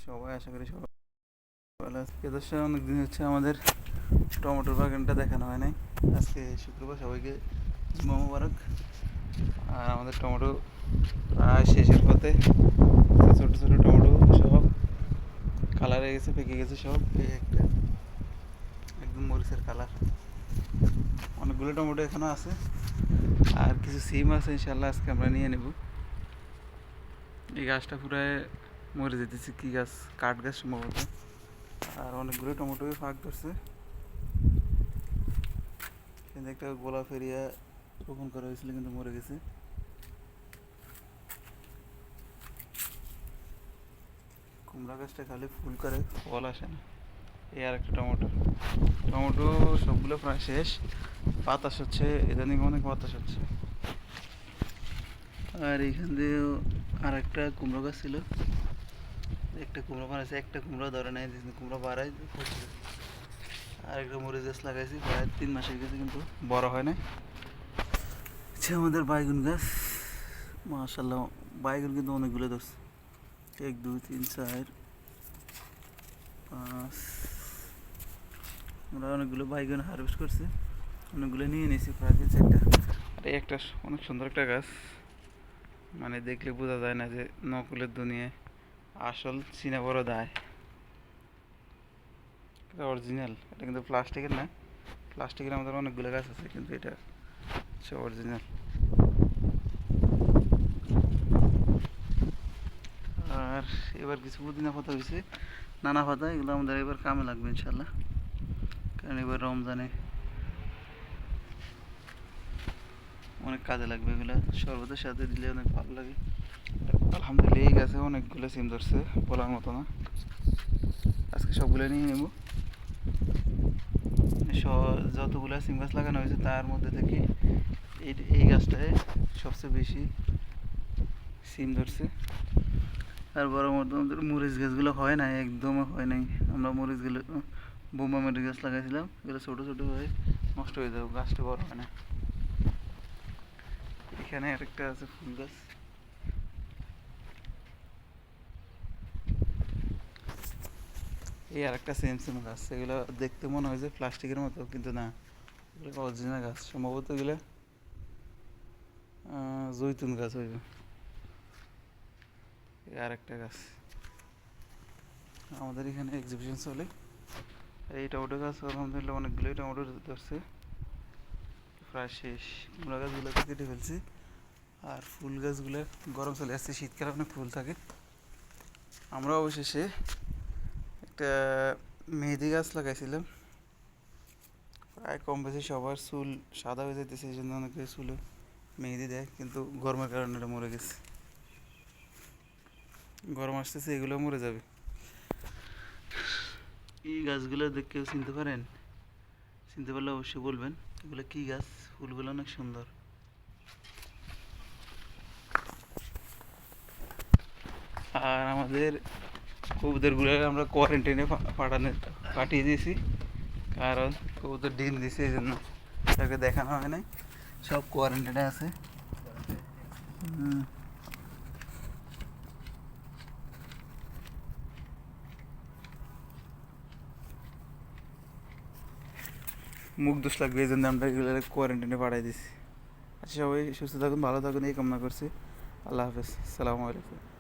সবাই আশা করি সবাই ভালো আছে। দর্শক অনেকদিন হচ্ছে আমাদের টমেটোর বাগানটা দেখানো হয় নাই। আজকে শুক্রবার, সবাইকে জুমা মুবারক। আর আমাদের টমেটো প্রায় শেষের পথে। ছোটো ছোটো টমেটো সব কালার হয়ে গেছে, পেকে গেছে সব। এই একটা একদম মরিচের কালার। অনেকগুলো টমেটো এখনও আছে, আর কিছু সিম আছে, ইনশাল্লাহ আজকে আমরা নিয়ে নেব। এই গাছটা পুরায় মরে যেতেছে, কি গাছ, কাঠ গাছ সম্ভবত। আর অনেকগুলো টমেটো ফাঁক ধরছে। কিন্তু একটা গোলাপ এরিয়া রোপণ করা হয়েছিল, কিন্তু মরে গেছে। কুমড়া গাছটা খালি ফুল করে, ফল আসে না। এই আর একটা টমেটো। টমেটো সবগুলো প্রায় শেষ। বাতাস হচ্ছে, ইদানিং অনেক বাতাস হচ্ছে। আর এইখান দিয়েও আর একটা কুমড়ো গাছ ছিল, একটা কুমড়ো বানাইছে, একটা কুমড়ো ধরে নাই, কুমড়ো বাড়াই। আর একটা মরিচ গাছ লাগাইছি, প্রায় 3 মাস হয়ে গেছে, কিন্তু বড় হয় না। আমাদের বাইগুন গাছ, মাশাল্লাহ বাইগুন কিন্তু অনেকগুলো ধরছে। 1 2 3 4 5, আমরা অনেকগুলো বাইগুন হারভেস্ট করছি, অনেকগুলো নিয়ে নিয়েছি, প্রায় 3 4টা। আর এই একটা অনেক সুন্দর একটা গাছ, মানে দেখলে বোঝা যায় না যে নকলের দুনিয়ায় আসল চীনা বড় দায়। এটা অরিজিনাল, এটা কিন্তু প্লাস্টিকের না। প্লাস্টিকের আমাদের অনেকগুলো গাছ আছে, কিন্তু এটা হচ্ছে অরিজিনাল। আর এবার কিছু পুদিনা পাতা হয়েছে, নানা পাতা, এগুলো আমাদের এবার কামে লাগবে ইনশাল্লাহ। কারণ এবার রমজানে অনেক কাজে লাগবে, এগুলো শরবতের সাথে দিলে অনেক ভালো লাগে। আলহামদুলিল্লাহ এই গাছে অনেকগুলো সিম ধরছে, বলার মতো না। আজকে সবগুলো নিয়ে নেব। যতগুলো সিম গাছ লাগানো হয়েছে তার মধ্যে থেকে এই গাছটায় সবচেয়ে বেশি সিম ধরছে। আর বড় মতো আমাদের মরিচ গাছগুলো হয় নাই, একদম হয় নাই। আমরা মরিচগুলো বোম্বা মরিচ গাছ লাগাইছিলাম, এগুলো ছোটো ছোটো হয়ে নষ্ট হয়ে যাবে, গাছটা বড় হয় না। এখানে আরেকটা আছে ফুল গাছ, এই আরেকটা সেম সেম গাছ। এগুলো দেখতে মনে হয় যে প্লাস্টিকের মতো, কিন্তু না, এগুলো অরিজিনাল গাছ। সম্ভবত এগুলো জৈতুন গাছ হইবে। এই আরেকটা গাছ, আমাদের এখানে এক্সিবিশন চলে। এই টমেটো গাছ আলহামদুলিল্লাহ অনেকগুলোই টমেটো ধরছে, প্রায় শেষ। কুমড়া গাছগুলো তো কেটে ফেলছি। আর ফুল গাছগুলো গরম চলে আসছে, শীতকালে অনেক ফুল থাকে। আমরা অবশেষে একটা মেহেদি গাছ লাগাইছিলাম, প্রায় কম বেশি সবার চুল সাদা হয়ে যেতেছে, এই জন্য অনেকে চুলে মেহেদি দেয়, কিন্তু গরমের কারণে এটা মরে গেছে। গরম আসতেছে, এগুলো মরে যাবে। এই গাছগুলো দেখে কেউ চিনতে পারেন? চিনতে পারলে অবশ্যই বলবেন এগুলো কী গাছ। ফুলগুলো অনেক সুন্দর। আর আমাদের কবুতরগুলো আমরা কোয়ারেন্টাইনে পাঠিয়ে দিয়েছি, কারণ কবুতর ডিম দিছে, এই জন্য তাকে দেখানো হয় নাই। সব কোয়ারেন্টাইনে আছে। মুখ দোষ লাগবে, এই জন্য আমরা এগুলো কোয়ারেন্টাইনে পাঠিয়ে দিয়েছি। আচ্ছা, সবাই সুস্থ থাকুন, ভালো থাকুন, এই কামনা করছি। আল্লাহ হাফেজ, আসসালামু আলাইকুম।